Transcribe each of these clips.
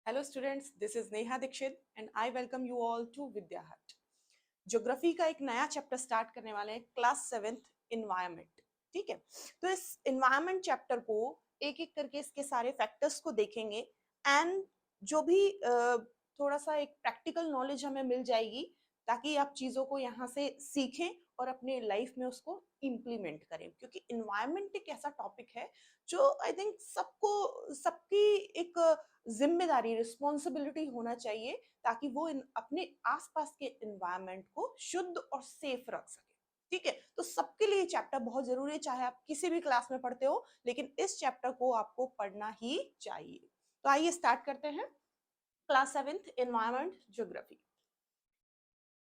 Hello students, this is Neha Dikshit and I welcome you all to Vidya Hut. Geography का एक नया chapter start करने वाले हैं, क्लास 7th इन्वायरमेंट। ठीक है, तो इस इन्वायरमेंट चैप्टर को एक एक करके इसके सारे फैक्टर्स को देखेंगे एंड जो भी थोड़ा सा एक प्रैक्टिकल नॉलेज हमें मिल जाएगी ताकि आप चीज़ों को यहाँ से सीखें और अपने लाइफ में उसको इम्प्लीमेंट करें, क्योंकि इन्वायरमेंट एक ऐसा टॉपिक है जो आई थिंक सबको सबकी एक जिम्मेदारी रिस्पॉन्सिबिलिटी होना चाहिए ताकि वो अपने आसपास के एनवायरनमेंट को शुद्ध और सेफ रख सके। ठीक है, तो सबके लिए चैप्टर बहुत जरूरी है, चाहे आप किसी भी क्लास में पढ़ते हो, लेकिन इस चैप्टर को आपको पढ़ना ही चाहिए। तो आइए स्टार्ट करते हैं class 7th environment geography.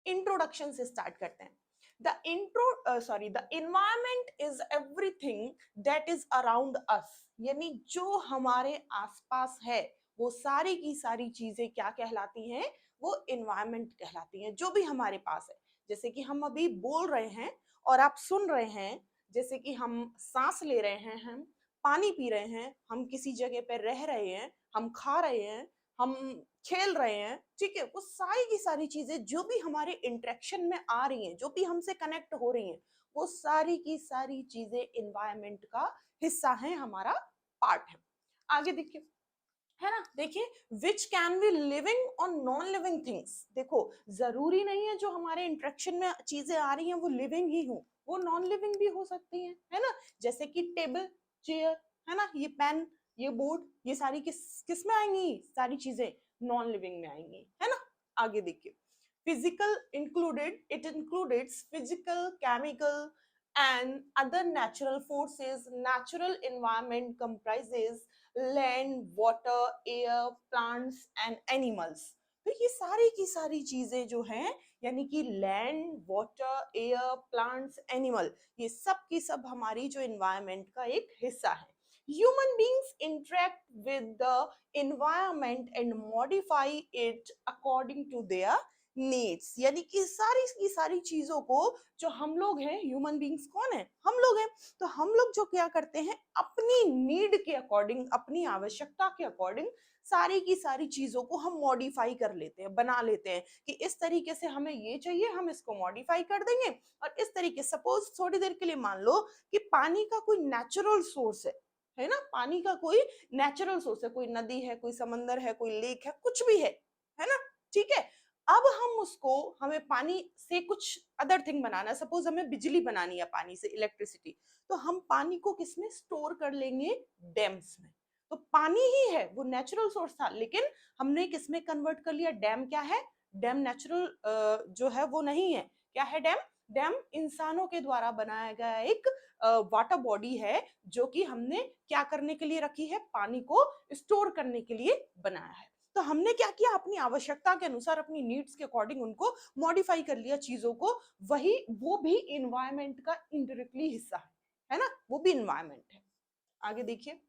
Introduction से स्टार्ट करते हैं। The environment is everything that is around us, यानी जो हमारे आसपास है वो सारी की सारी चीजें क्या कहलाती हैं? वो एनवायरनमेंट कहलाती हैं, जो भी हमारे पास है। जैसे कि हम अभी बोल रहे हैं और आप सुन रहे हैं, जैसे कि हम सांस ले रहे हैं, हम पानी पी रहे हैं, हम किसी जगह पर रह रहे हैं, हम खा रहे हैं, हम खेल रहे हैं। ठीक है, वो सारी की सारी चीजें जो भी हमारे इंटरेक्शन में आ रही हैं, जो भी हमसे कनेक्ट हो रही हैं, वो सारी की सारी चीजें एनवायरनमेंट का हिस्सा है, हमारा पार्ट है। आगे देखिए, है ना, देखिए विच कैन बी लिविंग और नॉन लिविंग थिंग्स। देखो, जरूरी नहीं है जो हमारे इंटरेक्शन में चीजें आ रही हैं वो लिविंग ही हो, वो नॉन लिविंग भी हो सकती हैं, है ना। जैसे कि टेबल, चेयर, है ना, ये पेन, ये बोर्ड, ये सारी किस में आएंगी? सारी चीजें नॉन लिविंग में आएंगी, है ना। आगे देखिए, physical included, it includes physical, chemical and other natural forces. Natural environment comprises land, water, air, plants and animals. तो ये सारी की सारी चीजें जो हैं, यानी कि land, water, air, plants, animal, ये सब की सब हमारी जो एनवायरनमेंट का एक हिस्सा है। Human beings interact with the environment and modify it according to their needs, यानी कि सारी की सारी चीजों को जो हम लोग हैं, ह्यूमन बींग्स कौन है? हम लोग हैं। तो हम लोग जो क्या करते हैं, अपनी नीड के अकॉर्डिंग, अपनी आवश्यकता के अकॉर्डिंग सारी की सारी चीजों को हम मॉडिफाई कर लेते हैं, बना लेते हैं कि इस तरीके से हमें ये चाहिए, हम इसको मॉडिफाई कर देंगे। और इस तरीके, सपोज थोड़ी देर के लिए मान लो कि पानी का कोई नेचुरल सोर्स है ना, पानी का कोई नेचुरल सोर्स है, कोई नदी है, कोई समंदर है, कोई लेक है, कुछ भी है ना। ठीक है, अब हम उसको, हमें पानी से कुछ अदर थिंग बनाना है, सपोज हमें बिजली बनानी है पानी से, इलेक्ट्रिसिटी, तो हम पानी को किसमें स्टोर कर लेंगे? डैम्स में। तो पानी ही है, वो नेचुरल सोर्स था, लेकिन हमने किसमें कन्वर्ट कर लिया? डैम। क्या है? डैम नेचुरल जो है वो नहीं है। क्या है डैम? डैम इंसानों के द्वारा बनाया गया एक वाटर बॉडी है, जो कि हमने क्या करने के लिए रखी है? पानी को स्टोर करने के लिए बनाया है। तो हमने क्या किया? अपनी आवश्यकता के अनुसार, अपनी नीड्स के अकॉर्डिंग उनको मॉडिफाई कर लिया चीजों को। वही, वो भी इन्वायरमेंट का इनडायरेक्टली हिस्सा है ना, वो भी इन्वायरमेंट है। आगे देखिए,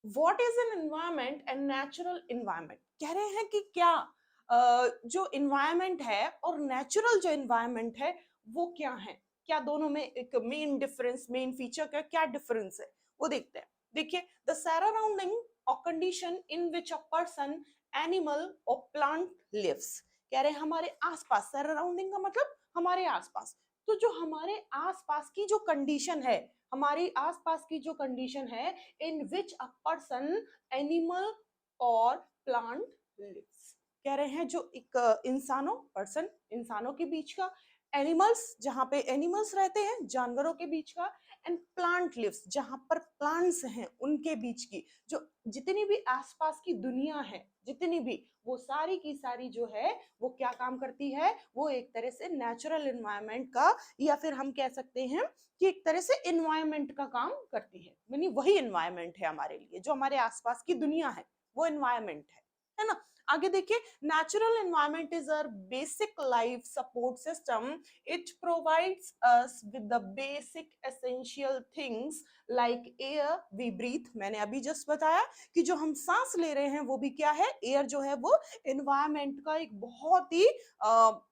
what is an environment and natural environment. कह रहे हैं कि क्या जो इन्वायरमेंट है और नेचुरल जो इन्वायरमेंट है वो क्या है, क्या दोनों में एक मेन डिफरेंस, मेन फीचर का क्या डिफरेंस है, वो देखते हैं। देखिए, the surrounding or condition in which a person, animal or plant lives। कह रहे हैं हमारे आसपास, सराउंडिंग का मतलब हमारे आसपास। तो जो हमारे आसपास की जो कंडीशन है, हमारी आसपास की जो कंडीशन है, इन विच अ पर्सन, एनिमल और प्लांट लिव्स। कह रहे हैं जो एक इंसानों, पर्सन, इंसानों के बीच का, एनिमल्स, जहां पे एनिमल्स रहते हैं, जानवरों के बीच का, एंड प्लांट लिव्स, जहां पर प्लांट्स हैं उनके बीच की, जो जितनी भी आसपास की दुनिया है, जितनी भी, वो सारी की सारी जो है वो क्या काम करती है? वो एक तरह से नेचुरल एनवायरनमेंट का, या फिर हम कह सकते हैं कि एक तरह से एनवायरनमेंट का काम करती है। यानी वही एनवायरनमेंट है हमारे लिए, जो हमारे आसपास की दुनिया है वो एनवायरनमेंट है ना। आगे देखिए, natural environment is a basic life support system. It provides us with the basic essential things like air we breathe. मैंने अभी जस्ट बताया कि जो हम सांस ले रहे हैं वो भी क्या है? एयर जो है वो एनवायरनमेंट का एक बहुत ही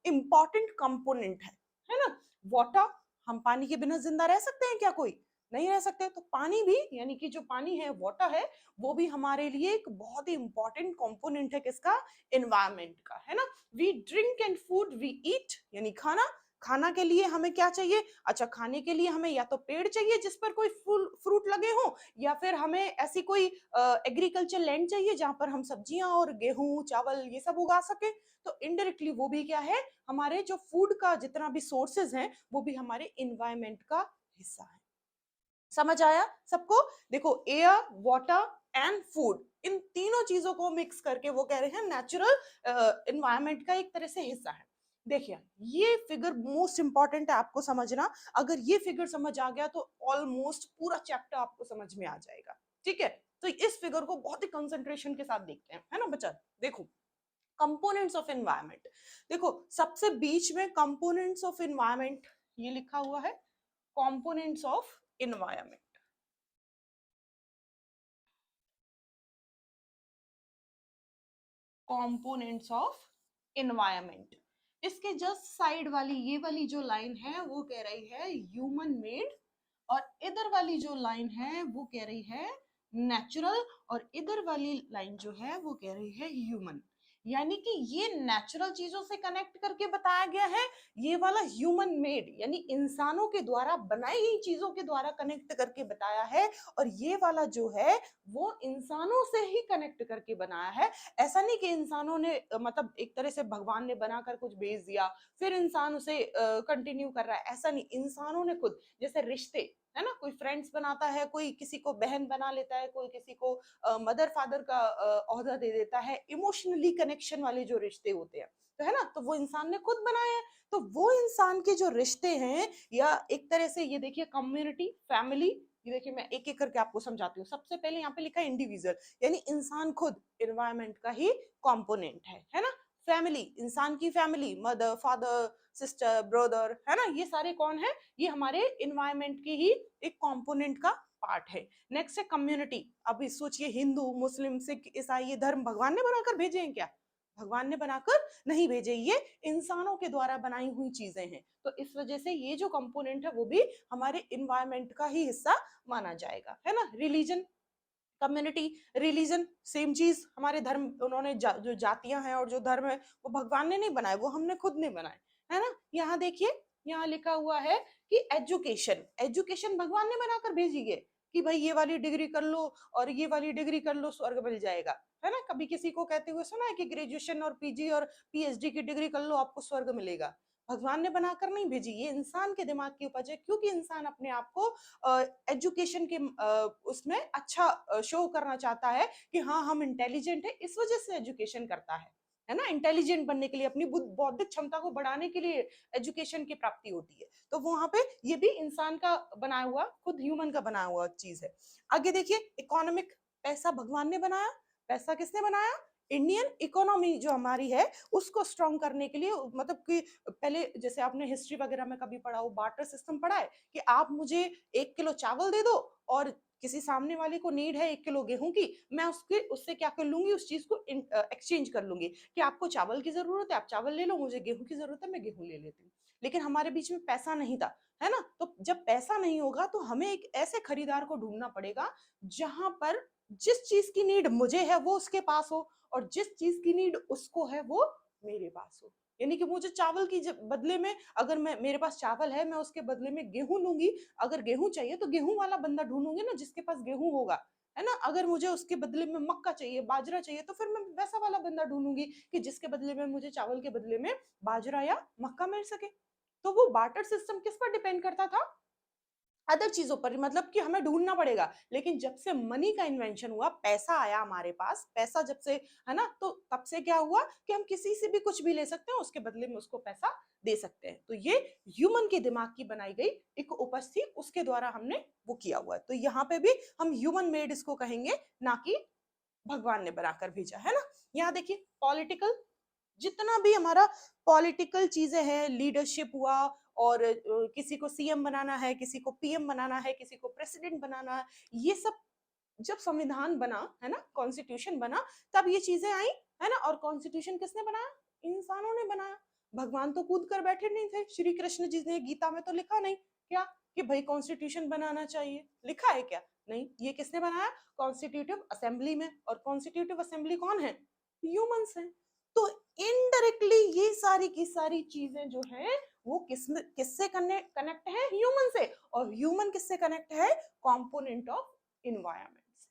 इंपॉर्टेंट कंपोनेंट है ना। वाटर, हम पानी के बिना जिंदा रह सकते हैं क्या कोई? नहीं रह सकते। तो पानी भी, यानी कि जो पानी है, वाटर है, वो भी हमारे लिए एक बहुत ही इंपॉर्टेंट कंपोनेंट है किसका, एनवायरमेंट का, है ना। We drink and food we eat, यानी खाना, खाना के लिए हमें क्या चाहिए, अच्छा खाने के लिए हमें या तो पेड़ चाहिए जिस पर कोई फूल फ्रूट लगे हो, या फिर हमें ऐसी कोई एग्रीकल्चर लैंड चाहिए जहां पर हम सब्जियां और गेहूं चावल ये सब उगा सके। तो इनडायरेक्टली वो भी क्या है, हमारे जो फूड का जितना भी सोर्सेज हैं वो भी हमारे इन्वायरमेंट का हिस्सा है। समझ आया सबको? देखो, एयर, वाटर एंड फूड, इन तीनों चीजों को मिक्स करके वो कह रहे हैं नेचुरल एनवायरनमेंट का एक तरह से हिस्सा है। देखिए, ये फिगर मोस्ट इंपॉर्टेंट है आपको समझना। अगर ये फिगर समझ आ गया तो ऑलमोस्ट पूरा चैप्टर आपको समझ में आ जाएगा। ठीक है, तो इस फिगर को बहुत ही कंसंट्रेशन के साथ देखते हैं, है ना बच्चा। देखो, कंपोनेंट्स ऑफ एनवायरनमेंट, देखो सबसे बीच में कंपोनेंट्स ऑफ एनवायरनमेंट ये लिखा हुआ है, components of environment. Components of environment, इसके जस्ट साइड वाली ये वाली जो लाइन है वो कह रही है ह्यूमन मेड, और इधर वाली जो लाइन है वो कह रही है नेचुरल, और इधर वाली लाइन जो है वो कह रही है ह्यूमन। यानी कि ये नेचुरल चीजों से कनेक्ट करके बताया गया है, ये वाला ह्यूमन मेड यानी इंसानों के द्वारा बनाई गई चीजों के द्वारा कनेक्ट करके बताया है, और ये वाला जो है वो इंसानों से ही कनेक्ट करके बनाया है। ऐसा नहीं कि इंसानों ने मतलब एक तरह से भगवान ने बनाकर कुछ भेज दिया फिर इंसान उसे कंटिन्यू कर रहा है, ऐसा नहीं। इंसानों ने खुद, जैसे रिश्ते है ना, कोई फ्रेंड्स बनाता है, कोई किसी को बहन बना लेता है, कोई किसी को मदर फादर का ओहदा दे देता है, इमोशनली कनेक्शन वाले जो रिश्ते होते हैं, तो है ना, तो वो इंसान ने खुद बनाए हैं। तो वो इंसान के जो रिश्ते हैं, या एक तरह से ये देखिए कम्युनिटी, फैमिली, ये देखिए मैं एक एक करके आपको समझाती हूँ। सबसे पहले यहाँ पे लिखा है इंडिविजुअल, यानी इंसान खुद एनवायरनमेंट का ही कंपोनेंट है ना। फैमिली, इंसान की family, mother father sister brother, है ना, ये सारे कौन है, ये हमारे एनवायरनमेंट की ही एक कंपोनेंट का पार्ट है। नेक्स्ट है कम्युनिटी। अभी सोचिए, हिंदू मुस्लिम सिख ईसाई ये धर्म भगवान ने बनाकर भेजे हैं क्या? भगवान ने बनाकर नहीं भेजे, ये इंसानों के द्वारा बनाई हुई चीजें हैं। तो इस वजह से ये जो कंपोनेंट है वो भी हमारे एनवायरनमेंट का ही हिस्सा माना जाएगा, है ना। रिलीजन, कम्युनिटी, रिलीजन, सेम चीज, हमारे धर्म, उन्होंने जो जातियां हैं और जो धर्म है वो भगवान ने नहीं बनाए, वो हमने खुद ने बनाए, है ना। यहाँ देखिए, यहाँ लिखा हुआ है कि एजुकेशन, एजुकेशन भगवान ने बनाकर भेजी है कि भाई ये वाली डिग्री कर लो और ये वाली डिग्री कर लो, स्वर्ग मिल जाएगा, है ना। कभी किसी को कहते हुए सुना है कि ग्रेजुएशन और पीजी और पीएचडी की डिग्री कर लो आपको स्वर्ग मिलेगा? भगवान ने बनाकर नहीं भेजी, ये इंसान के दिमाग की उपज है, क्योंकि इंसान अपने आप को एजुकेशन के उसमें अच्छा शो करना चाहता है कि हाँ हम इंटेलिजेंट है, इस वजह से एजुकेशन करता है ना। इंटेलिजेंट बनने के लिए, अपनी बौद्धिक क्षमता को बढ़ाने के लिए एजुकेशन की प्राप्ति होती है। तो वहां पे ये भी इंसान का बनाया हुआ, खुद ह्यूमन का बनाया हुआ चीज है। आगे देखिए, इकोनॉमिक, पैसा भगवान ने बनाया, पैसा किसने बनाया? इंडियन इकोनॉमी जो हमारी है उसको स्ट्रॉन्ग करने के लिए, मतलब कि पहले जैसे आपने हिस्ट्री वगैरह में कभी पढ़ा हो, बार्टर सिस्टम पढ़ा है कि आप मुझे 1 किलो चावल दे दो, और किसी सामने वाले को नीड है 1 किलो गेहूं की, मैं उसके उससे क्या कर लूंगी, उस चीज को एक्सचेंज कर लूंगी कि आपको चावल की जरूरत है आप चावल ले लो, मुझे गेहूं की जरूरत है मैं गेहूं ले लेती हूँ। लेकिन हमारे बीच में पैसा नहीं था, है ना। तो जब पैसा नहीं होगा तो हमें एक ऐसे खरीदार को ढूंढना पड़ेगा जहां पर जिस चीज की नीड मुझे है वो उसके पास हो, और जिस चीज की नीड उसको है वो मेरे पास हो। यानी कि मुझे चावल की बदले में, अगर मैं, मेरे पास चावल है, मैं उसके बदले में गेहूं लूंगी। अगर गेहूं चाहिए तो गेहूं वाला बंदा ढूंढूंगी ना जिसके पास गेहूं होगा, है ना। अगर मुझे उसके बदले में मक्का चाहिए, बाजरा चाहिए, तो फिर मैं वैसा वाला बंदा ढूंढूंगी कि जिसके बदले में मुझे चावल के बदले में बाजरा या मक्का मिल सके। तो वो बार्टर सिस्टम किस पर डिपेंड करता था? अदर चीजों पर, मतलब कि हमें ढूंढना पड़ेगा। लेकिन जब से मनी का इन्वेंशन हुआ, पैसा आया हमारे पास, पैसा जब से, है ना, तो तब से क्या हुआ कि हम किसी से भी कुछ भी ले सकते हैं, उसके बदले में उसको पैसा दे सकते हैं। तो ये ह्यूमन के दिमाग की बनाई गई एक उपज थी, उसके द्वारा हमने वो किया हुआ है। तो यहाँ पे भी हम ह्यूमन मेड इसको कहेंगे, ना कि भगवान ने बनाकर भेजा, है ना। यहाँ देखिए, पॉलिटिकल, जितना भी हमारा पॉलिटिकल चीजें हैं, लीडरशिप हुआ, और किसी को सीएम बनाना है, किसी को पीएम बनाना है, किसी को प्रेसिडेंट बनाना है, ये सब जब संविधान बना, है ना, कॉन्स्टिट्यूशन बना, तब ये चीजें आई, है ना। और कॉन्स्टिट्यूशन किसने बनाया? इंसानों ने बनाया। भगवान तो कूद कर बैठे नहीं थे, श्री कृष्ण जी ने गीता में तो लिखा नहीं क्या कि भाई कॉन्स्टिट्यूशन बनाना चाहिए, लिखा है क्या? नहीं, ये किसने बनाया? कॉन्स्टिट्यूटिव असेंबली में। और कॉन्स्टिट्यूटिव असेंबली कौन है? ह्यूमंस हैं। तो इनडायरेक्टली ये सारी की सारी चीजें जो है वो किससे कनेक्ट है? ह्यूमन से। और ह्यूमन किससे कनेक्ट है? Component of environment.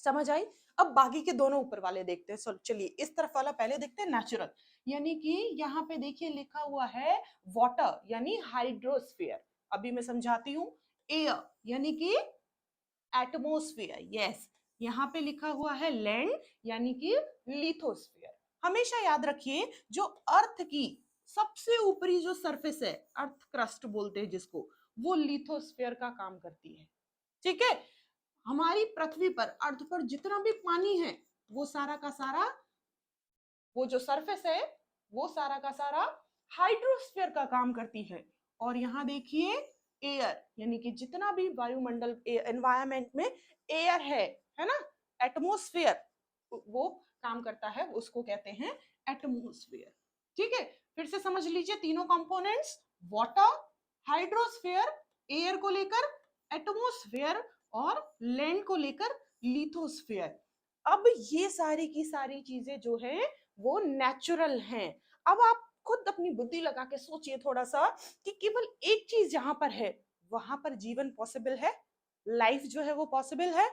समझ आई? अब बाकी के दोनों ऊपर वाले देखते हैं। चलिए इस तरफ वाला पहले देखते हैं, नेचुरल। यानी कि यहाँ पे देखिए लिखा हुआ है वाटर यानी हाइड्रोस्फीयर। अभी मैं समझाती हूँ। एयर यानी कि एटमोस्फियर, यस। यहाँ पे लिखा हुआ है लैंड यानी कि लिथोस्फीयर। हमेशा याद रखिए जो अर्थ की सबसे ऊपरी जो सरफेस है, अर्थ क्रस्ट बोलते हैं जिसको, वो लिथोस्फीयर का काम करती है। ठीक है? हमारी पृथ्वी पर, अर्थ पर जितना भी पानी है वो सारा का सारा, वो जो सरफेस है वो सारा का सारा हाइड्रोस्फीयर का काम करती है। और यहाँ देखिए एयर यानी कि जितना भी वायुमंडल एनवायरमेंट में एयर है ना, एटमोस्फियर, वो काम करता है, उसको कहते हैं एटमोस्फियर। ठीक है? फिर से समझ लीजिए तीनों कंपोनेंट्स, वाटर, हाइड्रोस्फीयर एयर को लेकर, एटमोस्फियर और लैंड को लेकर लिथोस्फीयर। अब ये सारी की सारी चीजें जो है वो नेचुरल हैं। अब आप खुद अपनी बुद्धि लगा के सोचिए थोड़ा सा कि केवल एक चीज जहां पर है वहां पर जीवन पॉसिबल है? लाइफ जो है वो पॉसिबल है?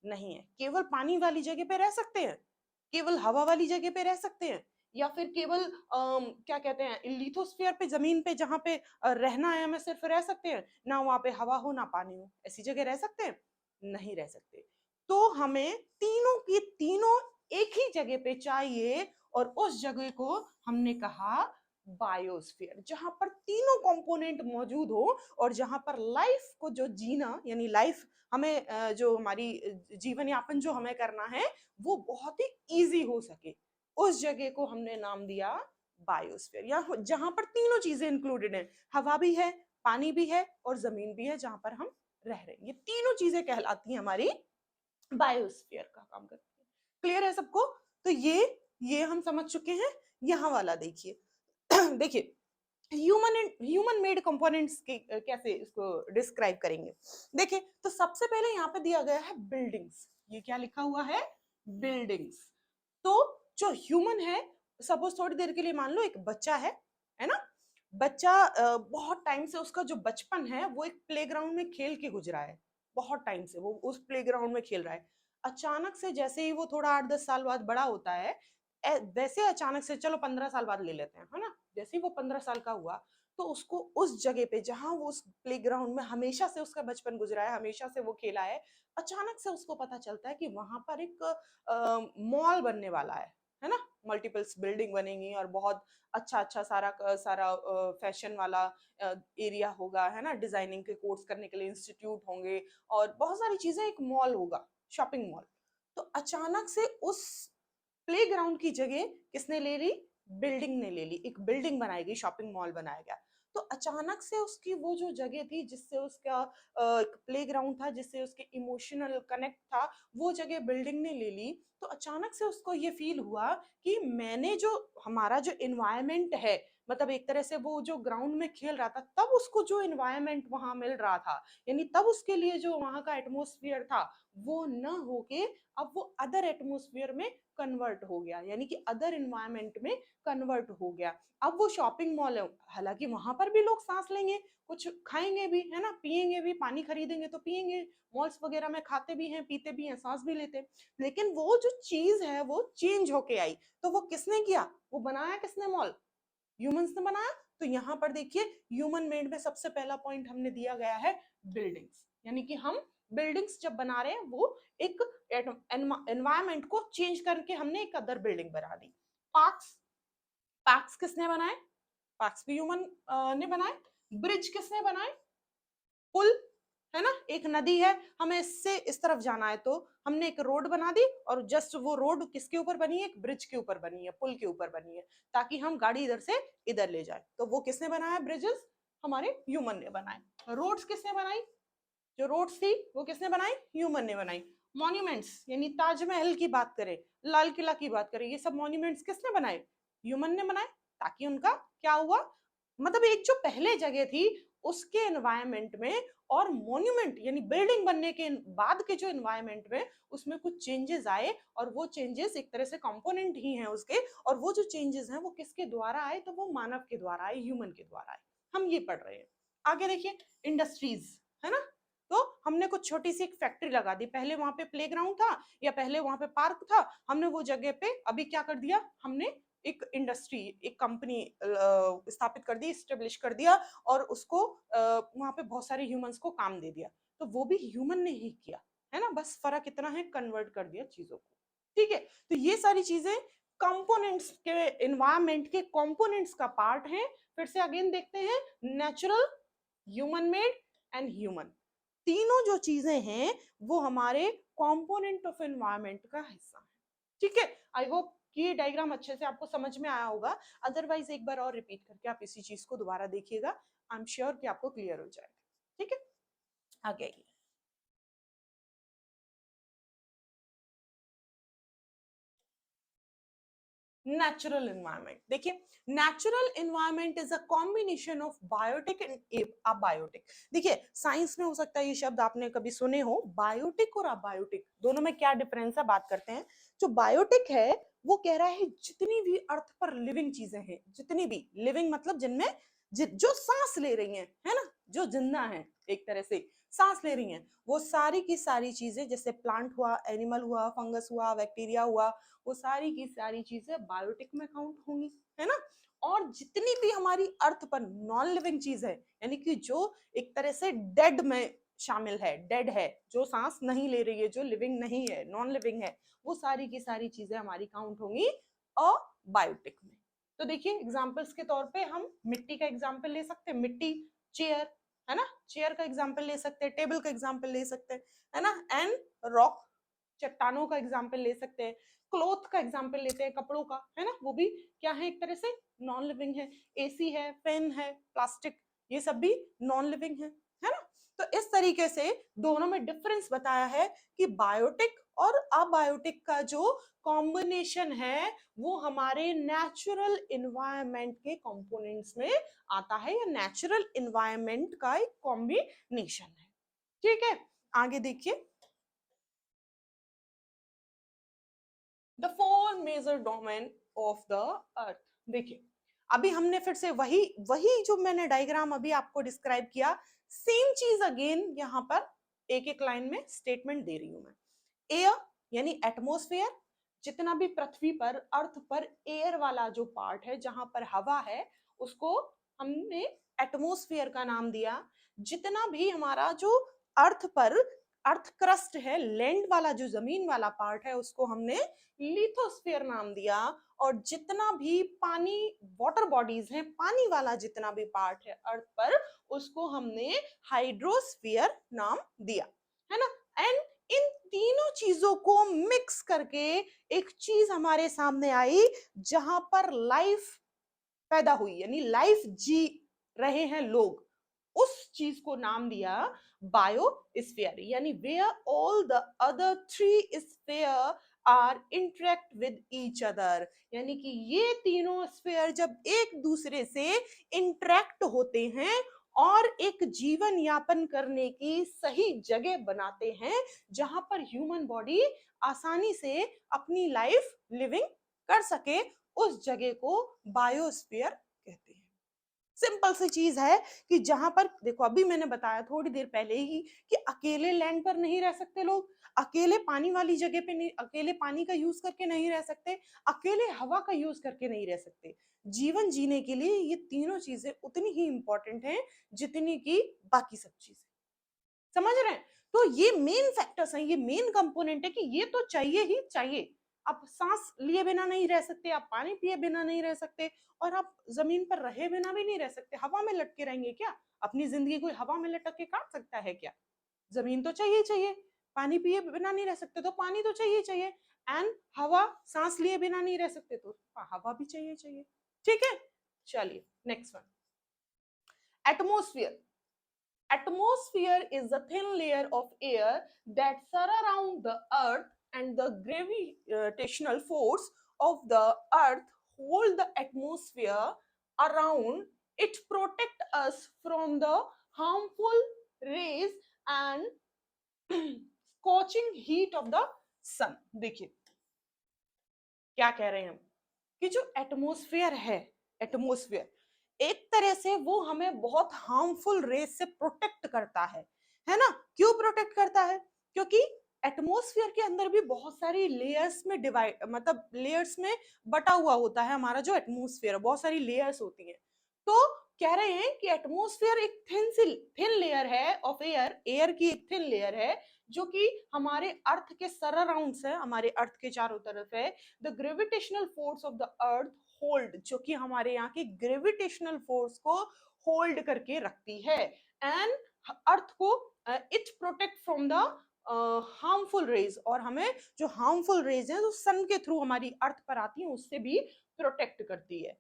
नहीं है। केवल पानी वाली जगह पे रह सकते हैं? केवल हवा वाली जगह पे रह सकते हैं? या फिर केवल क्या कहते हैं लिथोस्फीयर पे, जमीन पे जहां पे रहना है हमें, सिर्फ रह सकते हैं? ना वहां पे हवा हो ना पानी हो, ऐसी जगह रह सकते हैं? नहीं रह सकते। तो हमें तीनों की तीनों एक ही जगह पे चाहिए, और उस जगह को हमने कहा बायोस्फीयर, जहां पर तीनों कंपोनेंट मौजूद हो और जहां पर लाइफ को जो जीना यानी लाइफ हमें जो हमारी जीवन यापन जो हमें करना है वो बहुत ही इजी हो सके, उस जगह को हमने नाम दिया बायोस्फीयर। या जहां पर तीनों चीजें इंक्लूडेड हैं, हवा भी है, पानी भी है और जमीन भी है जहां पर हम रह रहे हैं, ये तीनों चीजें कहलाती हैं हमारी बायोस्फीयर का काम करती है। क्लियर है सबको? तो ये हम समझ चुके हैं। यहाँ वाला देखिए देखिए ह्यूमन मेड कंपोनेंट्स के कैसे इसको डिस्क्राइब करेंगे। देखिए तो सबसे पहले यहाँ पे दिया गया है बिल्डिंग्स। ये क्या लिखा हुआ है? बिल्डिंग्स। तो जो ह्यूमन है, सपोज थोड़ी देर के लिए मान लो एक बच्चा है ना, बच्चा बहुत टाइम से उसका जो बचपन है वो एक प्लेग्राउंड में खेल के गुजरा है, बहुत टाइम से वो उस प्लेग्राउंड में खेल रहा है। अचानक से जैसे ही वो थोड़ा 8-10 साल बाद बड़ा होता है, वैसे अचानक से, चलो 15 साल बाद ले लेते हैं, है ना, जैसे ही वो 15 साल का हुआ तो उसको उस जगह पे जहां वो उस प्लेग्राउंड में हमेशा से उसका बचपन गुजरा है, हमेशा से वो खेला है, अचानक से उसको पता चलता है कि वहां पर एक मॉल बनने वाला है ना, मल्टीपल्स बिल्डिंग बनेंगी और बहुत अच्छा अच्छा सारा फैशन वाला एरिया होगा, है ना, डिजाइनिंग के कोर्स करने के लिए इंस्टीट्यूट होंगे और बहुत सारी चीजें, एक मॉल होगा, शॉपिंग मॉल। तो अचानक से उस प्लेग्राउंड की जगह किसने ले ली? बिल्डिंग ने ले ली, एक बिल्डिंग बनाई गई, शॉपिंग मॉल बनाया गया। तो अचानक से उसकी वो जो जगह थी जिससे उसका प्लेग्राउंड था, जिससे उसके इमोशनल कनेक्ट था, वो जगह बिल्डिंग ने ले ली। तो अचानक से उसको ये फील हुआ कि मैंने जो, हमारा जो इन्वायरमेंट है, मतलब एक तरह से वो जो ग्राउंड में खेल रहा था तब उसको जो इन्वायरमेंट वहां मिल रहा था, यानी तब उसके लिए जो वहां का एटमोस्फियर था वो न होके अब वो अदर एटमोस्फियर में कन्वर्ट हो गया, यानी कि अदर इन्वायरमेंट में कन्वर्ट हो गया। अब वो शॉपिंग मॉल है, हालांकि वहां पर भी लोग सांस लेंगे, कुछ खाएंगे भी, है ना, पिएंगे भी, पानी खरीदेंगे तो पिएंगे, मॉल्स वगैरह में खाते भी हैं, पीते भी हैं, सांस भी लेते हैं, लेकिन वो जो चीज है वो चेंज होके आई। तो वो किसने किया? वो बनाया किसने मॉल? ह्यूमंस ने बनाया। तो यहाँ पर देखिए ह्यूमन मेड में सबसे पहला पॉइंट हमने दिया गया है बिल्डिंग्स, यानी कि हम बिल्डिंग्स जब बना रहे हैं वो एक एनवायरमेंट को चेंज करके हमने एक अदर बिल्डिंग बना दी। पार्क्स, पार्क्स किसने बनाए? पार्क्स भी ह्यूमन ने बनाए। ब्रिज किसने बनाए? पुल, है ना, एक नदी है, हमें इससे इस तरफ जाना है तो हमने एक रोड बना दी, और जस्ट वो रोड किसके ऊपर बनी है? एक ब्रिज के ऊपर बनी है, पुल के ऊपर बनी है, ताकि हम गाड़ी इधर से इधर ले जाए। तो वो किसने बनाया? ब्रिजेस हमारे ह्यूमन ने बनाए। रोड्स किसने बनाई? जो रोड्स थी वो किसने बनाई? ह्यूमन ने बनाई। मॉन्यूमेंट्स यानी ताजमहल की बात करें, लाल किला की बात करें, ये सब मॉन्यूमेंट्स किसने बनाए? ह्यूमन ने बनाए। ताकि उनका क्या हुआ, मतलब एक जो पहले जगह थी उसके एनवायरमेंट में और मॉन्यूमेंट यानी बिल्डिंग बनने के बाद के जो एनवायरमेंट में उसमें कुछ चेंजेस आए, और वो चेंजेस एक तरह से कंपोनेंट ही हैं उसके, और वो जो चेंजेस हैं वो किसके द्वारा आए, तो वो मानव के द्वारा आए, ह्यूमन के द्वारा आए। हम ये पढ़ रहे हैं। आगे देखिए, इंडस्ट्रीज है ना, तो हमने कुछ छोटी सी एक फैक्ट्री लगा दी, पहले वहां पे प्लेग्राउंड था या पहले वहां पे पार्क था, हमने वो जगह पे अभी क्या कर दिया, हमने एक इंडस्ट्री, एक कंपनी स्थापित कर दी, स्टेब्लिश कर दिया, और उसको वहां पे बहुत सारे ह्यूमंस को काम दे दिया। तो वो भी ह्यूमन ने ही किया है ना, बस फर्क इतना है, कन्वर्ट कर दिया चीजों को। ठीक है, तो ये सारी चीजें कंपोनेंट्स के, एनवायरमेंट के कंपोनेंट्स का पार्ट है। फिर से अगेन देखते हैं, natural, human made and human, तीनों जो चीजें हैं वो हमारे कंपोनेंट ऑफ एनवायरमेंट का हिस्सा है। ठीक है, आई होप कि ये डायग्राम अच्छे से आपको समझ में आया होगा, अदरवाइज एक बार और रिपीट करके आप इसी चीज को दोबारा देखिएगा, आई एम श्योर कि आपको क्लियर हो जाएगा। ठीक है, आगे आइए। नेचुरल एनवायरनमेंट, देखिए, natural environment is a combination of biotic and abiotic. देखिए, साइंस में हो सकता है ये शब्द आपने कभी सुने हो, बायोटिक और अबायोटिक, दोनों में क्या डिफरेंस है बात करते हैं। जो बायोटिक है वो कह रहा है जितनी भी अर्थ पर लिविंग चीजें हैं, जितनी भी लिविंग मतलब जिनमें जो सांस ले रही हैं, है ना, जो जिंदा है, एक तरह से सांस ले रही हैं, वो सारी की सारी चीजें, जैसे प्लांट हुआ, एनिमल हुआ, फंगस हुआ, बैक्टीरिया हुआ, वो सारी की सारी चीजें बायोटिक में काउंट होंगी, है ना। और जितनी भी हमारी अर्थ पर नॉन लिविंग चीज है, यानी कि जो एक तरह से डेड में शामिल है, डेड है, जो सांस नहीं ले रही है, जो लिविंग नहीं है, नॉन लिविंग है, वो सारी की सारी चीजें हमारी काउंट होंगी अबायोटिक में। तो देखिए, एग्जांपल्स के तौर पे हम मिट्टी का एग्जांपल ले सकते हैं, मिट्टी, चेयर, है ना, चेयर का एग्जांपल ले सकते हैं, टेबल का एग्जांपल ले सकते हैं, है ना, एंड रॉक, चट्टानों का एग्जांपल ले सकते हैं, क्लॉथ का एग्जांपल लेते हैं, कपड़ों का, है ना, वो भी क्या है, एक तरह से नॉन लिविंग है, एसी है, पेन है, प्लास्टिक, ये सब भी नॉन लिविंग है ना। तो इस तरीके से दोनों में डिफरेंस बताया है कि बायोटिक और अबायोटिक का जो कॉम्बिनेशन है वो हमारे नेचुरल इन्वायरमेंट के कंपोनेंट्स में आता है, या नेचुरल इन्वायरमेंट का एक कॉम्बिनेशन है। ठीक है, आगे देखिए, the four major domain of the earth. देखिए, अभी हमने फिर से वही वही जो मैंने डायग्राम अभी आपको डिस्क्राइब किया, सेम चीज अगेन यहाँ पर एक एक लाइन में स्टेटमेंट दे रही हूं मैं। एयर यानी एटमोस्फेयर, जितना भी पृथ्वी पर, अर्थ पर एयर वाला जो पार्ट है, जहां पर हवा है, उसको हमने एटमोस्फेयर का नाम दिया। जितना भी हमारा जो अर्थ पर, अर्थ क्रस्ट है, लैंड वाला जो जमीन वाला पार्ट है, उसको हमने लिथोस्फीयर नाम दिया। और जितना भी पानी, वाटर बॉडीज हैं, पानी वाला जितना भी पार्ट है अर्थ पर, उसको हमने हाइड्रोस्फीयर नाम दिया, है ना। एंड इन तीनों चीजों को मिक्स करके एक चीज हमारे सामने आई, जहां पर लाइफ पैदा हुई, यानी लाइफ जी रहे हैं लोग, उस चीज को नाम दिया बायोस्फीयर, यानी where all the other three sphere are interact with each other, यानी कि ये तीनों स्फीयर जब एक दूसरे से इंटरेक्ट होते हैं और एक जीवन यापन करने की सही जगह बनाते हैं, जहां पर ह्यूमन बॉडी आसानी से अपनी लाइफ लिविंग कर सके, उस जगह को बायोस्फीयर कहते हैं। सिंपल सी चीज है कि जहां पर, देखो अभी मैंने बताया थोड़ी देर पहले ही कि अकेले लैंड पर नहीं रह सकते लोग, अकेले पानी वाली जगह पे नहीं, अकेले पानी का यूज करके नहीं रह सकते, अकेले हवा का यूज करके नहीं रह सकते। जीवन जीने के लिए ये तीनों चीजें उतनी ही इंपॉर्टेंट हैं जितनी की बाकी सब चीजें। समझ रहे हैं, तो ये मेन फैक्टर्स हैं, ये मेन कंपोनेंट है कि ये तो चाहिए ही चाहिए। आप सांस लिए बिना नहीं रह सकते, आप पानी पिए बिना नहीं रह सकते, और आप जमीन पर रहे बिना भी नहीं रह सकते। हवा में लटके रहेंगे क्या? अपनी जिंदगी कोई हवा में लटक के काट सकता है क्या? जमीन तो चाहिए चाहिए। पानी पिए बिना नहीं रह सकते तो पानी तो चाहिए चाहिए। एंड हवा, सांस लिए बिना नहीं रह सकते तो हवा भी चाहिए चाहिए। ठीक है, चलिए next one, atmosphere. Atmosphere is the thin layer of air that surround the earth, and the gravitational force of the earth hold the atmosphere around It protect us from the harmful rays and scorching heat of the sun. देखिए क्या कह रहे हैं हम कि जो atmosphere है, atmosphere एक तरह से वो हमें बहुत हार्मफुल रेस से प्रोटेक्ट करता है ना? क्यों प्रोटेक्ट करता है? क्योंकि एटमॉस्फेयर के अंदर भी बहुत सारी लेयर्स में डिवाइड, मतलब लेयर्स में बटा हुआ होता है हमारा जो एटमॉस्फेयर, बहुत सारी लेयर्स होती हैं। तो कह रहे हैं कि एटमॉस्फेयर एक थिन लेयर है ऑफ एयर, एयर की एक थिन लेयर है जो कि हमारे अर्थ के सराउंड्स है, हमारे अर्थ के चारों तरफ है। The gravitational force of the earth hold, जो कि हमारे यहाँ के ग्रेविटेशनल फोर्स को होल्ड करके रखती है। एंड अर्थ को it protect from the harmful rays, और हमें जो हार्मफुल रेज है जो सन के थ्रू हमारी अर्थ पर आती है उससे भी प्रोटेक्ट करती है।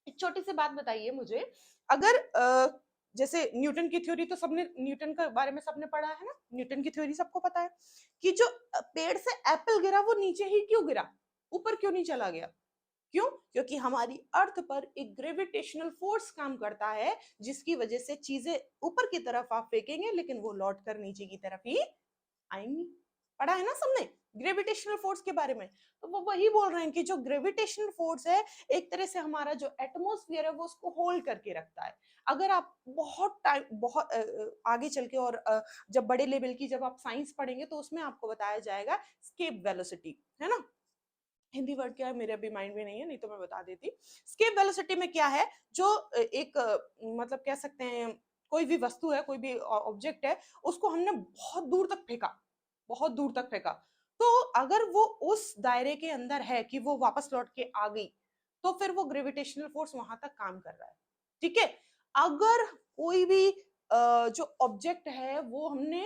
एक छोटी सी बात बताइए मुझे, अगर जैसे न्यूटन की थ्योरी तो सबने, न्यूटन के बारे में सबने पढ़ा है ना, न्यूटन की थ्योरी सबको पता है कि जो पेड़ से एप्पल गिरा वो नीचे ही क्यों गिरा, ऊपर क्यों नहीं चला गया? क्यों? क्योंकि हमारी अर्थ पर एक ग्रेविटेशनल फोर्स काम करता है जिसकी वजह से चीजें ऊपर की तरफ आप फेंकेंगे लेकिन वो लौट कर नीचे की तरफ ही आएंगी। पढ़ा है ना सबने ग्रेविटेशनल फोर्स के बारे में? तो वो वही बोल रहे हैं कि जो ग्रेविटेशनल फोर्स है एक तरह से हमारा जो एटमॉस्फेयर है वो उसको होल्ड करके रखता है। अगर आप बहुत टाइम, बहुत आगे चल के और जब बड़े लेवल की जब आप साइंस पढ़ेंगे तो उसमें आपको बताया जाएगा स्केप वेलोसिटी, है ना? हिंदी वर्ड क्या है मेरे अभी माइंड में नहीं है, नहीं तो मैं बता देती। स्केप वेलोसिटी में क्या है, जो एक मतलब कह सकते हैं कोई भी वस्तु है, कोई भी ऑब्जेक्ट है, उसको हमने बहुत दूर तक फेंका, बहुत दूर तक फेंका, तो अगर वो उस दायरे के अंदर है कि वो वापस लौट के आ गई तो फिर वो ग्रेविटेशनल फोर्स वहां तक काम कर रहा है। ठीक है? अगर कोई भी जो ऑब्जेक्ट है वो हमने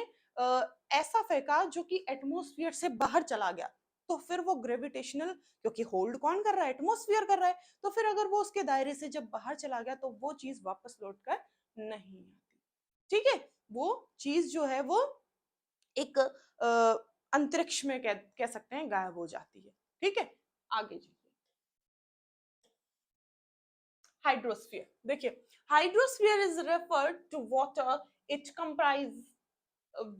ऐसा फेंका जो कि एटमॉस्फेयर से बाहर चला गया, तो फिर वो ग्रेविटेशनल, क्योंकि होल्ड कौन कर रहा है, एटमॉस्फेयर कर रहा है, तो फिर अगर वो उसके दायरे से जब बाहर चला गया तो वो चीज वापस लौट कर नहीं आती। ठीक है? वो चीज जो है वो एक अंतरिक्ष में कह सकते हैं गायब हो जाती है। ठीक है? आगे जी, हाइड्रोस्फीयर देखिए, hydrosphere is referred to water, it comprise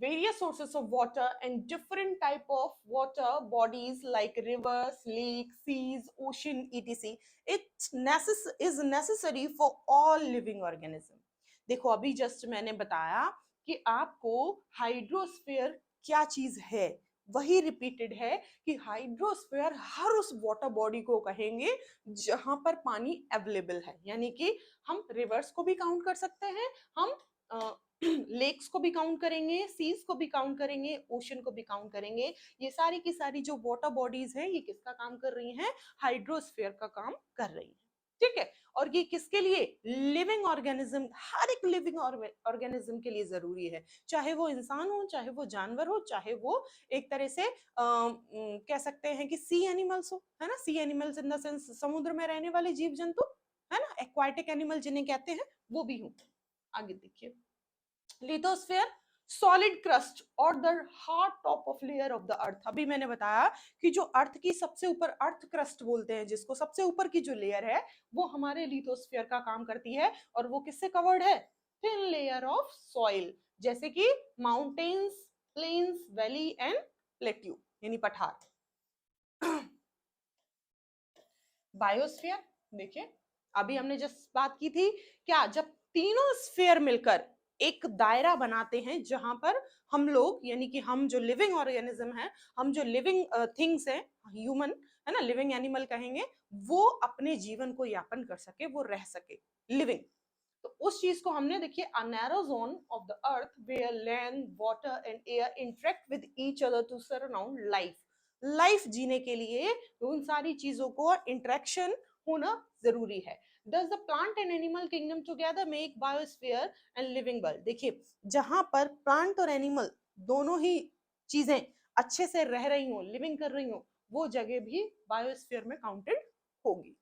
various sources of water and different type of water bodies like rivers, lakes, seas, ocean, etc. It is necessary for all living organism. देखो अभी just मैंने बताया कि आपको hydrosphere क्या चीज है, वही रिपीटेड है कि हाइड्रोस्फीयर हर उस वाटर बॉडी को कहेंगे जहां पर पानी अवेलेबल है, यानी कि हम रिवर्स को भी काउंट कर सकते हैं, हम लेक्स को भी काउंट करेंगे, सीज को भी काउंट करेंगे, ओशन को भी काउंट करेंगे। ये सारी की सारी जो वाटर बॉडीज हैं ये किसका काम कर रही हैं? हाइड्रोस्फीयर का काम कर रही हैं। ठीक है? और ये किसके लिए? लिविंग ऑर्गेनिज्म, हर एक लिविंग ऑर्गेनिज्म के लिए जरूरी है, चाहे वो इंसान हो, चाहे वो जानवर हो, चाहे वो एक तरह से कह सकते हैं कि सी एनिमल्स हो, है ना? सी एनिमल्स इन द सेंस समुद्र में रहने वाले जीव जंतु, है ना? एक्वाटिक एनिमल जिन्हें कहते हैं वो भी हो। आगे देखिए, लिथोस्फीयर, सॉलिड क्रस्ट और the hard top of layer of the अर्थ। अभी मैंने बताया कि जो अर्थ की सबसे ऊपर, अर्थ क्रस्ट बोलते हैं जिसको, सबसे ऊपर की जो लेयर है वो हमारे लिथोस्फीयर का काम करती है, और वो किससे कवर्ड है? थिन लेयर ऑफ सॉइल, जैसे कि mountains, plains, valley and plateau यानी पठार। बायोस्फीयर देखिए, अभी हमने जस्ट बात की थी क्या, जब तीनों स्फीयर मिलकर एक दायरा बनाते हैं जहां पर हम लोग, यानी कि हम जो लिविंग ऑर्गेनिज्म है, हम जो लिविंग थिंग्स हैं, ह्यूमन, है ना, लिविंग एनिमल कहेंगे, वो अपने जीवन को यापन कर सके, वो रह सके लिविंग। तो उस चीज को हमने देखिए, a narrow zone of the earth where land, water and air interact with each other to surround life. Life जीने के लिए उन सारी चीजों को इंटरेक्शन होना जरूरी है। Does the plant and animal kingdom together make biosphere and living world? देखिए, जहां पर प्लांट और एनिमल दोनों ही चीजें अच्छे से रह रही हो, लिविंग कर रही हो, वो जगह भी बायोस्फीयर में काउंटेड होगी।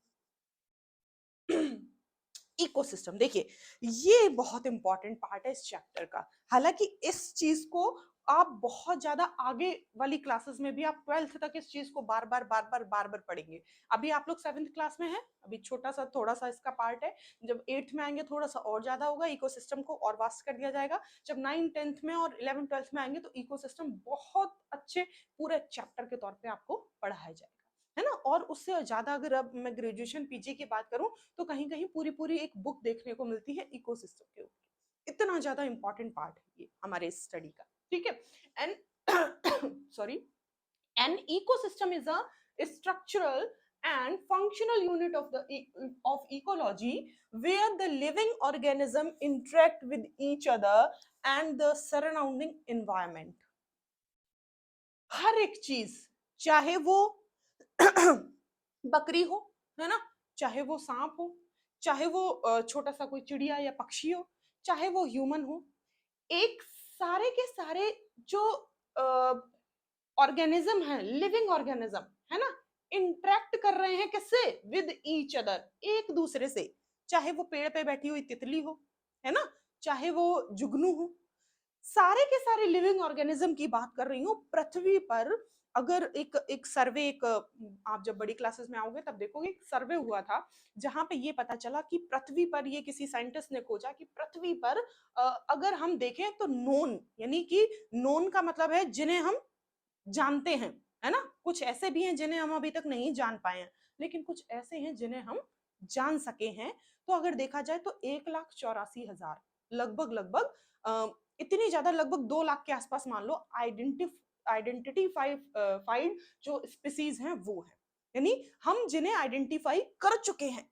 इकोसिस्टम देखिए, ये बहुत इंपॉर्टेंट पार्ट है इस चैप्टर का। हालांकि इस चीज को आप बहुत ज्यादा आगे वाली क्लासेस में भी आप 12th तक इस चीज को बार बार पढ़ेंगे। अभी आप लोग 7th क्लास में हैं, अभी छोटा सा थोड़ा सा इसका पार्ट है। जब 8th में आएंगे थोड़ा सा और ज्यादा होगा, इकोसिस्टम को और वास्ट कर दिया जाएगा। जब 9 10th में और 11 12th में आएंगे तो इकोसिस्टम बहुत अच्छे पूरे चैप्टर के तौर पे आपको पढ़ाया जाएगा, है ना। और उससे ज्यादा अगर अब मैं ग्रेजुएशन पीजी की बात करूं तो कहीं कहीं पूरी पूरी एक बुक देखने को मिलती है इकोसिस्टम के ऊपर। इतना ज्यादा इंपॉर्टेंट पार्ट है ये हमारे स्टडी का, ठीक है। And sorry, an ecosystem is a structural and functional unit of of ecology where the living organism interact with each other and the surrounding environment। हर एक चीज, चाहे वो बकरी हो, है ना, चाहे वो सांप हो, चाहे वो छोटा सा कोई चिड़िया या पक्षी हो, चाहे वो ह्यूमन हो, एक सारे के सारे जो ऑर्गेनिज्म है, लिविंग ऑर्गेनिज्म, है ना, इंटरेक्ट कर रहे हैं किससे, विद ईच अदर, एक दूसरे से। चाहे वो पेड़ पे बैठी हुई तितली हो, है ना, चाहे वो जुगनू हो, सारे के सारे लिविंग ऑर्गेनिज्म की बात कर रही हूँ पृथ्वी पर। अगर एक सर्वे, एक आप जब बड़ी क्लासेस में आओगे तब देखोगे एक सर्वे हुआ था जहां पे ये पता चला कि पृथ्वी पर, ये किसी साइंटिस्ट ने खोजा कि पृथ्वी पर अगर हम देखें तो नोन, यानी कि नोन का मतलब है जिन्हें हम जानते हैं, है ना, कुछ ऐसे भी हैं जिन्हें हम अभी तक नहीं जान पाए हैं, लेकिन कुछ ऐसे हैं जिन्हें हम जान सके हैं। तो अगर देखा जाए तो 1,84,000 लगभग लगभग इतनी ज्यादा, लगभग 2 लाख के आसपास मान लो, आइडेंटिटी फाइड जो स्पीसीज हैं वो है, यानी हम जिन्हें आइडेंटिफाई कर चुके हैं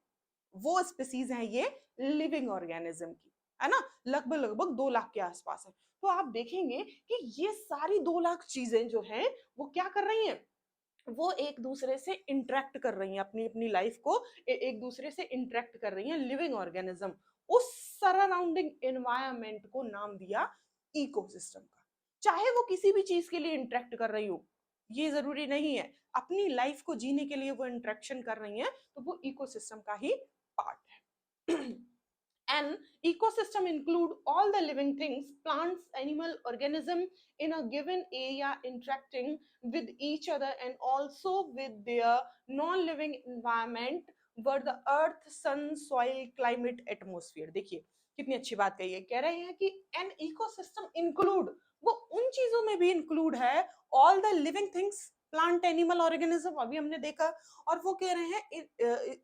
वो स्पीसीज हैं ये लिविंग ऑर्गेनिज्म की, है ना, लगभग लगभग 2 लाख के आसपास है। तो आप देखेंगे कि ये सारी 2 लाख चीजें जो हैं वो क्या कर रही हैं, वो एक दूसरे से इंटरेक्ट कर रही हैं, अपनी अपनी लाइफ को एक दूसरे से इंटरेक्ट कर रही हैं, लिविंग ऑर्गेनिज्म। उस सराउंडिंग एनवायरनमेंट को नाम दिया इकोसिस्टम का। चाहे वो किसी भी चीज के लिए इंटरेक्ट कर रही हो, ये जरूरी नहीं है, अपनी लाइफ को जीने के लिए वो इंटरेक्शन कर रही हैं, तो वो इकोसिस्टम का ही पार्ट है। An ecosystem include all the living things, plants, animal, organism in a given area interacting with each other and also with their non-living environment were the earth, sun, soil, climate, atmosphere। देखिए कितनी अच्छी बात कही है, कह रहे हैं कि an ecosystem include, वो उन चीजों में भी इंक्लूड है, all the living things, plant, animal, organism अभी हमने देखा, और वो कह रहे हैं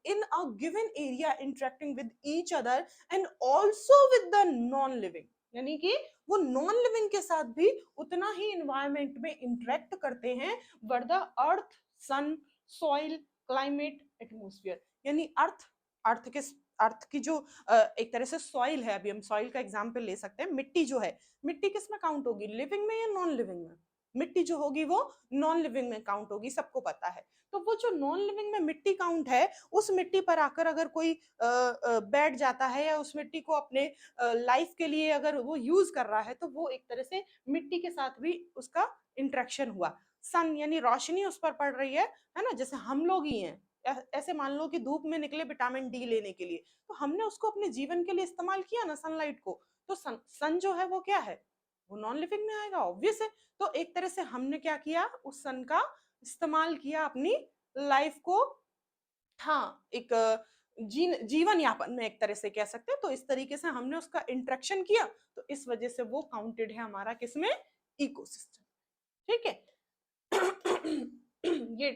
in a given area interacting with each other and also with the non living, यानी कि वो नॉन लिविंग के साथ भी उतना ही इन्वायरमेंट में इंटरेक्ट करते हैं, where the earth, sun, soil, climate, atmosphere. यानी अर्थ के, अर्थ की जो एक तरह से सॉइल है, अभी हम सॉइल का एग्जाम्पल ले सकते हैं, मिट्टी जो है, मिट्टी किस में काउंट होगी, लिविंग में या नॉन लिविंग में, मिट्टी जो होगी वो नॉन लिविंग में काउंट होगी, सबको पता है। तो वो जो नॉन लिविंग में मिट्टी काउंट है, उस मिट्टी पर आकर अगर कोई बैठ जाता है या उस मिट्टी को अपने लाइफ के लिए अगर वो यूज कर रहा है, तो वो एक तरह से मिट्टी के साथ भी उसका इंटरेक्शन हुआ। सन यानी रोशनी उस पर पड़ रही है ना, जैसे हम लोग ही हैं, ऐसे मान लो कि धूप में निकले विटामिन डी लेने के लिए, तो हमने उसको अपने जीवन के लिए इस्तेमाल किया ना सनलाइट को, तो सन जो है वो क्या है, वो नॉन लिविंग में आएगा, ऑब्वियस है। तो एक तरह से हमने क्या किया, उस सन का इस्तेमाल किया अपनी लाइफ को, हाँ, एक जीवन यापन में एक तरह से कह सकते हैं। तो इस तरीके से हमने उसका इंटरेक्शन किया, तो इस वजह से वो काउंटेड है हमारा किसमें, इकोसिस्टम, ठीक है। ये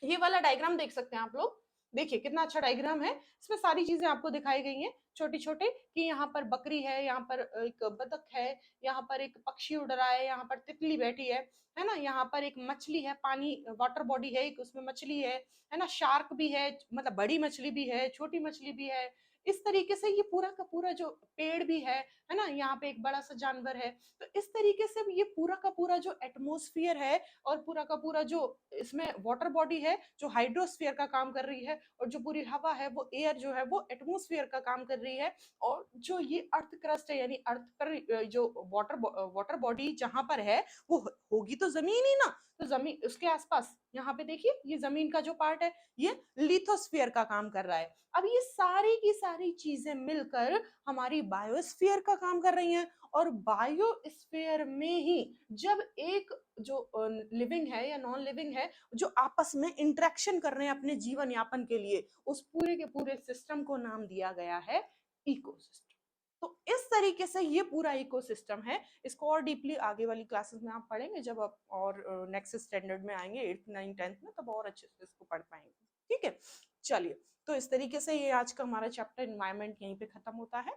ये वाला डायग्राम देख सकते हैं आप लोग, देखिए कितना अच्छा डायग्राम है, इसमें सारी चीजें आपको दिखाई गई हैं छोटे छोटे, कि यहाँ पर बकरी है, यहाँ पर एक बतख है, यहाँ पर एक पक्षी उड़ रहा है, यहाँ पर तितली बैठी है ना, यहाँ पर एक मछली है, पानी वाटर बॉडी है एक, उसमें मछली है ना, शार्क भी है, मतलब बड़ी मछली भी है, छोटी मछली भी है। इस तरीके से ये पूरा का पूरा जो पेड़ भी है ना, यहाँ पे एक बड़ा सा जानवर है। तो इस तरीके से ये पूरा का पूरा जो एटमोस्फियर है और पूरा का पूरा जो इसमें वाटर बॉडी है जो हाइड्रोस्फीयर का काम कर रही है, और जो पूरी हवा है वो एयर जो है वो एटमोस्फियर का काम कर रही है। और जो ये अर्थ क्रस्ट है, यानी अर्थ पर जो वाटर बॉडी जहां पर है वो होगी तो जमीन ही ना, तो जमीन उसके आसपास यहाँ पे देखिए ये जमीन का जो पार्ट है ये लिथोस्फीयर का काम कर रहा है। अब ये सारी की सारी चीजें मिलकर हमारी बायोस्फीयर का काम कर रही हैं, और बायोस्फीयर में ही जब एक जो लिविंग है या नॉन लिविंग है जो आपस में इंटरेक्शन कर रहे हैं अपने जीवन यापन के लिए, उस पूरे के पूरे सिस्टम को नाम दिया गया है इकोसिस्टम। तो इस तरीके से ये पूरा इकोसिस्टम है। इसको और डीपली आगे वाली क्लासेस में आप पढ़ेंगे, जब आप और नेक्स्ट स्टैंडर्ड में आएंगे 8th 9th 10th में, तब और अच्छे से इसको पढ़ पाएंगे। ठीक है, चलिए, तो इस तरीके से ये आज का हमारा चैप्टर एनवायरनमेंट यहीं पे खत्म होता है।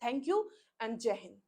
थैंक यू एंड जय हिंद।